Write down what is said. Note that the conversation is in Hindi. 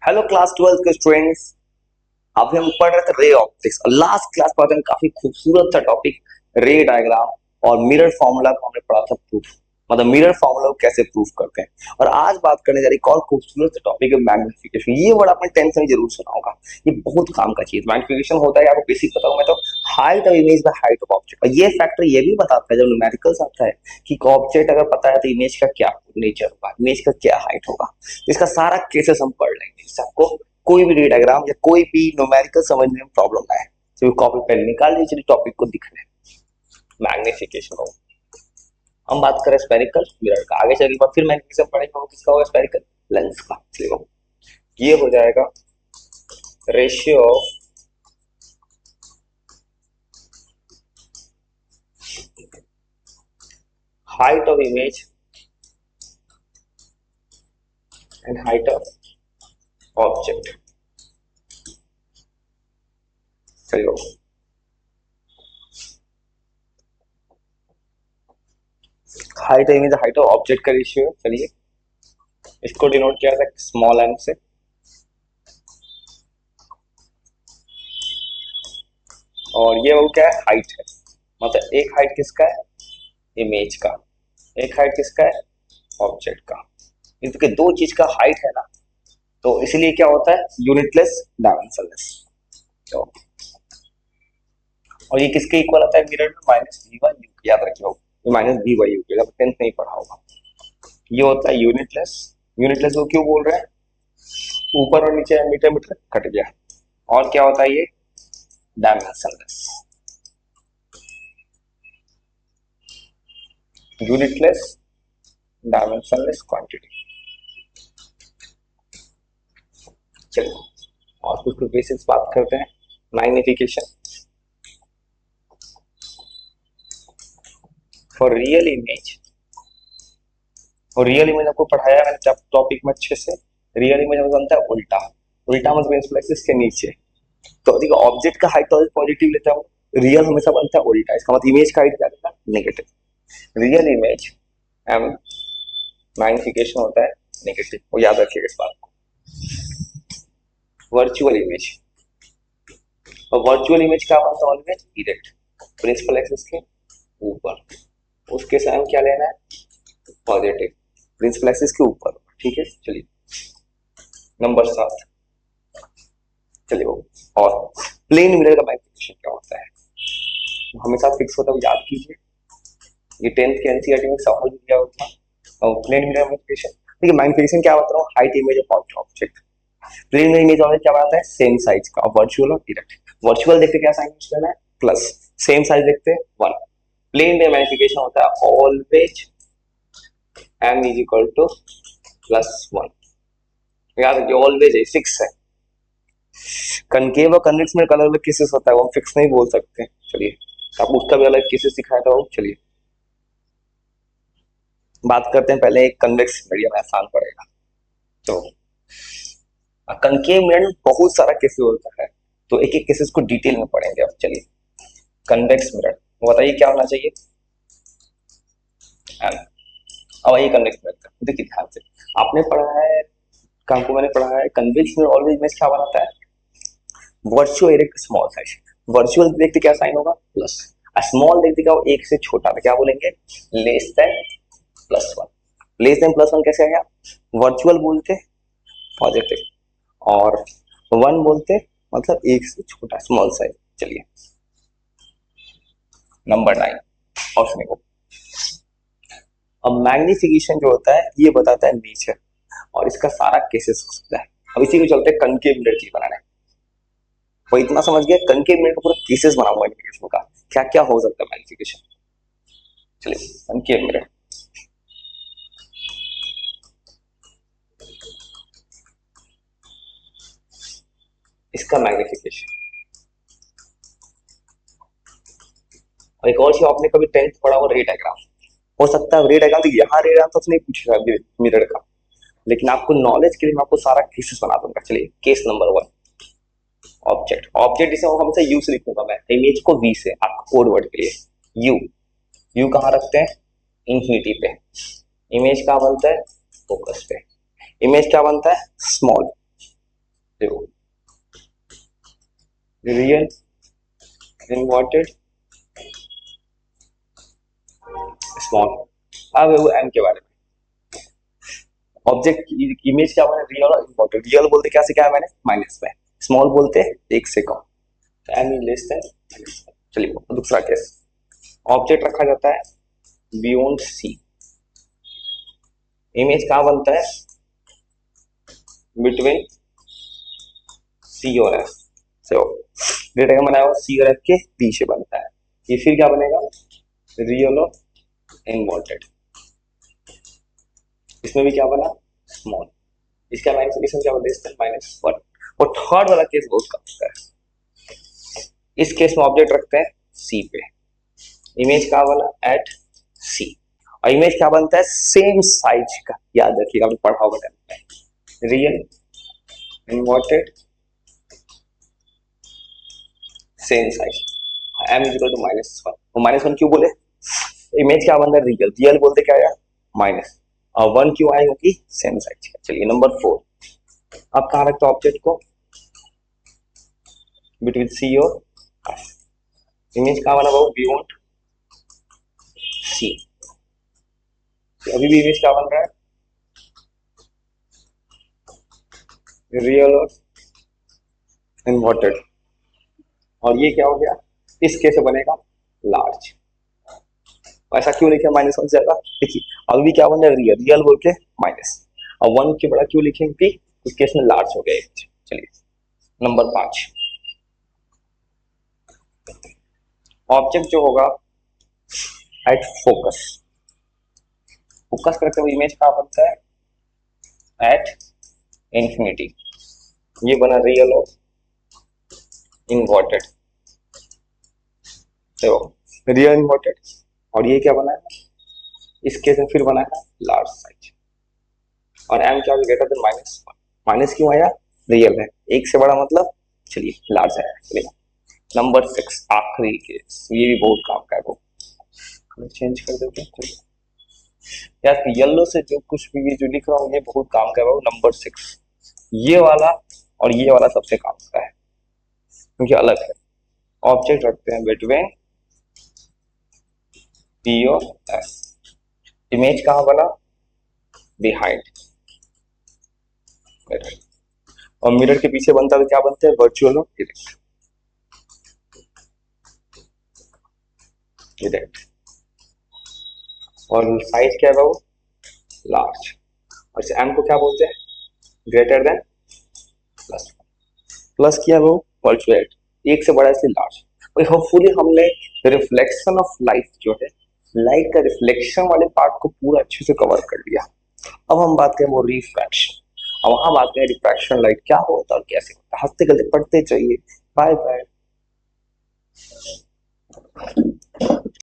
हेलो क्लास 12 के स्टूडेंट्स। अभी हम पढ़ रहे थे रे ऑप्टिक्स और लास्ट क्लास पढ़ते हैं काफी खूबसूरत सा टॉपिक रे डायग्राम और मिरर फॉर्मूला को हमने पढ़ा था प्रूफ, मतलब मिरर फॉर्मूला को कैसे प्रूफ करते हैं। और आज बात करने जा रही एक और खूबसूरत सा टॉपिक है मैग्निफिकेशन। ये वर्ड आपने 10th में जरूर सुना होगा, ये बहुत काम का चीज। मैग्निफिकेशन होता है, आपको बेसिक पता होगा तो height of image by height of object. और ये फैक्टर ये भी बताता है जब न्यूमेरिकल्स आता है कि ऑब्जेक्ट अगर पता है तो इमेज का क्या नेचर होगा, इमेज का क्या हाइट होगा। तो इसका सारा केसेस हम पढ़ लेंगे जिससे आपको कोई भी रे डायग्राम या कोई भी न्यूमेरिकल समझने में प्रॉब्लम ना है। तो कॉपी पेन निकाल लीजिए, टॉपिक को दिखने मैग्निफिकेशन हो। हम बात करें स्पेरिकल मिरर का, आगे चलने के बाद फिर मैग्निफिकेशन पढ़ेंगे किसका होगा, स्पेरिकल लेंस का। चलिए ये हो जाएगा ratio of height of image and height of object. चलिए height of image height of object का रेशियो है। चलिए इसको डिनोट किया जाता है स्मॉल एम से, और ये वो क्या है, हाइट है। मतलब एक हाइट किसका है, इमेज का, एक हाइट किसका है, ऑब्जेक्ट का। क्योंकि दो चीज का हाइट है ना, तो इसलिए क्या होता है, यूनिटलेस डायमेंशनलेस। तो और ये किसके इक्वल आता है मिरर में, माइनस वी बाई यू। याद रखिए ये माइनस वी बाई यू, अगर 10th नहीं पढ़ा होगा। ये होता है यूनिटलेस। यूनिटलेस को क्यों बोल रहे हैं, ऊपर और नीचे मीटर मीटर कट गया। और क्या होता है ये, डायमेंशनलेस। Unitless dimensionless quantity. चलिए और कुछ कुछ बेसिक्स बात करते हैं। मैग्निफिकेशन फॉर रियल इमेज, और रियल इमेज आपको पढ़ाया मैंने जब टॉपिक में अच्छे से। रियल इमेज में बनता है उल्टा, उल्टा मतलब बेस एक्सिस के नीचे। तो देखो ऑब्जेक्ट का हाइट तो पॉजिटिव लेता हूँ, रियल हमेशा बनता है उल्टा। इसका मतलब इमेज का हाइट क्या रहता है, negative. Real image m magnification होता है नेगेटिव, वो याद रखिएगा इस बात को। वर्चुअल इमेज, और वर्चुअल इमेज क्या बनता है, ऑलवेज डायरेक्ट प्रिंसिपल एक्सिस के ऊपर। उसके साथ क्या लेना है, पॉजिटिव प्रिंसिपल एक्सिस के ऊपर। ठीक है चलिए नंबर 7। चलिए वो और प्लेन मिरर का मैग्निफिकेशन क्या होता है, हमेशा फिक्स होता है, याद कीजिए। ये 10th के एनसीईआरटी में सवाल दिया हुआ था। और प्लेन मिरर मैग्निफिकेशन, देखिए मैग्निफिकेशन क्या होता है, height image of object. Plane mirror image object क्या बनाता है, सेम साइज का। और वर्चुअल और डायरेक्ट, वर्चुअल देखते क्या साइन यूज करना है, प्लस। सेम साइज देखते 1। प्लेन मिरर मैग्निफिकेशन होता है always m is equal to +1। याद रखिए ऑलवेज है, फिक्स है। कनकेव और कन्वेक्स में अलग अलग केसेस होता है, वो हम फिक्स नहीं बोल सकते। चलिए आप उसका भी अलग केसेस सिखाया था वो। चलिए बात करते हैं पहले एक कन्वेक्स मीडियम, आसान पड़ेगा। तो कनकेव मिरर में बहुत सारा केसेस होता है, तो एक एक केसेस को डिटेल में पढ़ेंगे अब। चलिए कन्वेक्स मिरर बताइए क्या होना चाहिए, एम। अब आइए कन्वेक्स मिरर, देखिए ध्यान से। आपने पढ़ा है, हमको मैंने पढ़ा है कन्वेक्स मिरर ऑलवेज इमेज क्या बनाता है, वर्चुअल एक स्मॉल साइज। वर्चुअल देखते क्या साइन होगा, प्लस। स्मॉल देखते क्या, एक से छोटा, तो क्या बोलेंगे, लेस देन +1। लेस देन +1 कैसे आया, वर्चुअल बोलते पॉजिटिव, और 1 बोलते मतलब एक से छोटा, स्मॉल साइज। चलिए नंबर 9 ऑप्शन को। अब मैग्निफिकेशन जो होता है ये बताता है नेचर, और इसका सारा केसेस हो सकता है। अब इसी को चलते हैं कनकेव मिरर की बनाने। वो इतना समझ गया, कनकेव मिरर का पूरा केसेस बना हुआ मैग्निफिकेशन का, क्या क्या हो सकता है मैग्निफिकेशन। चलिए कनकेव मिरर, इसका मैग्निफिकेशन। और एक और चीज, आपने कभी 10th पढ़ा हो, रे डायग्राम। हो सकता है रे डायग्राम, तो यहाँ रे डायग्राम तो नहीं पूछेगा मिरर का, लेकिन आपको नॉलेज के लिए मैं आपको सारा केसेस बना दूंगा। चलिए केस नंबर 1, ऑब्जेक्ट। ऑब्जेक्ट इसे हमेशा यू से लिखूंगा मैं, इमेज को वी से, आपका कोड वर्ड के लिए यू। यू कहाँ रखते हैं, इंफिनिटी पे। इमेज कहाँ बनता है, फोकस पे। इमेज क्या बनता है, स्मॉल। देखो रियल इन्वर्टेड स्मॉल। अब वो एम के बारे में, ऑब्जेक्ट इमेज क्या बने, रियल और इन्वर्टेड। रियल बोलते क्या से क्या है मैंने, माइनस में, स्मॉल बोलते एक से कम, m is less than minus. चलिए दूसरा केस, ऑब्जेक्ट रखा जाता है बियॉन्ड सी, इमेज कहाँ बनता है, बिटवीन सी और एफ। सो डेटा का बनाया हुआ सी और एफ के पीछे बनता है, ये फिर क्या बनेगा, रियल और इन्वर्टेड। इसमें भी क्या बना, स्मॉल, इसका मैग्निफिकेशन क्या बोलते हैं, -1। और थर्ड वाला केस बहुत कम होता है, इस केस में ऑब्जेक्ट रखते हैं सी पे, इमेज क्या बना एट सी, और इमेज क्या बनता है, सेम साइज का, याद रखिएगा आपने पढ़ा होगा टेंथ में, real inverted same size, m is equal to -1। वो -1 क्यों बोले, इमेज क्या बनता है, रियल, रियल बोलते क्या आया माइनस, और 1 क्यों आएगा कि सेम साइज का। चलिए नंबर 4, अब कहाँ रखते हो ऑब्जेक्ट को, बिटवीन सी और एफ, इमेज कहाँ बना बाबू, बियॉन्ड सी, अभी भी इमेज क्या बन रहा है, रियल और इन्वर्टेड, और ये क्या हो गया, इस केस से बनेगा लार्ज। ऐसा क्यों लिखे -1 से ज्यादा, देखिए अभी भी क्या बन रहा है, रियल, रियल बोल के माइनस, और 1 के बड़ा क्यों लिखेंगे, उस केस में लार्ज हो गया। चलिए नंबर 5, ऑब्जेक्ट जो होगा एट फोकस, फोकस करते हुए इमेज कहाँ बनता है, एट इंफिनिटी, ये बना रियल और इन्वर्टेड, देखो रियल इन्वर्टेड, और ये क्या बना है, इस केस में फिर बना है लार्ज साइज, और एम क्या ग्रेटर देन -1, माइनस क्यों आया, रियल है, एक से बड़ा मतलब, चलिए लार्ज है। चलिए नंबर 6, आखिरी केस, ये भी बहुत काम का है, वो चेंज कर देते हैं। चलिए यार येलो से जो कुछ भी जो लिख रहा हूँ ये बहुत काम का है, वो नंबर 6, ये वाला और ये वाला सबसे काम का है क्योंकि अलग है। ऑब्जेक्ट रखते हैं बिटवीन पी और एस, इमेज कहाँ बना, बिहाइंड, और मिरर के पीछे बनता है तो क्या बनते हैं, वर्चुअल और डायरेक्ट, डायरेक्ट, और साइज क्या है वो, लार्ज, और इसे एम को क्या बोलते हैं, ग्रेटर देन प्लस, प्लस किया वो वर्चुअल, एक से बड़ा इसलिए लार्ज। होपफुली हमने रिफ्लेक्शन ऑफ लाइट जो है, लाइट का रिफ्लेक्शन वाले पार्ट को पूरा अच्छे से कवर कर लिया। अब हम बात करें वो रिफ्रैक्शन, अब वहां बात करें रिफ्रैक्शन लाइट क्या होता है और कैसे होता है, हंसते गलते पढ़ते चाहिए। Bye bye.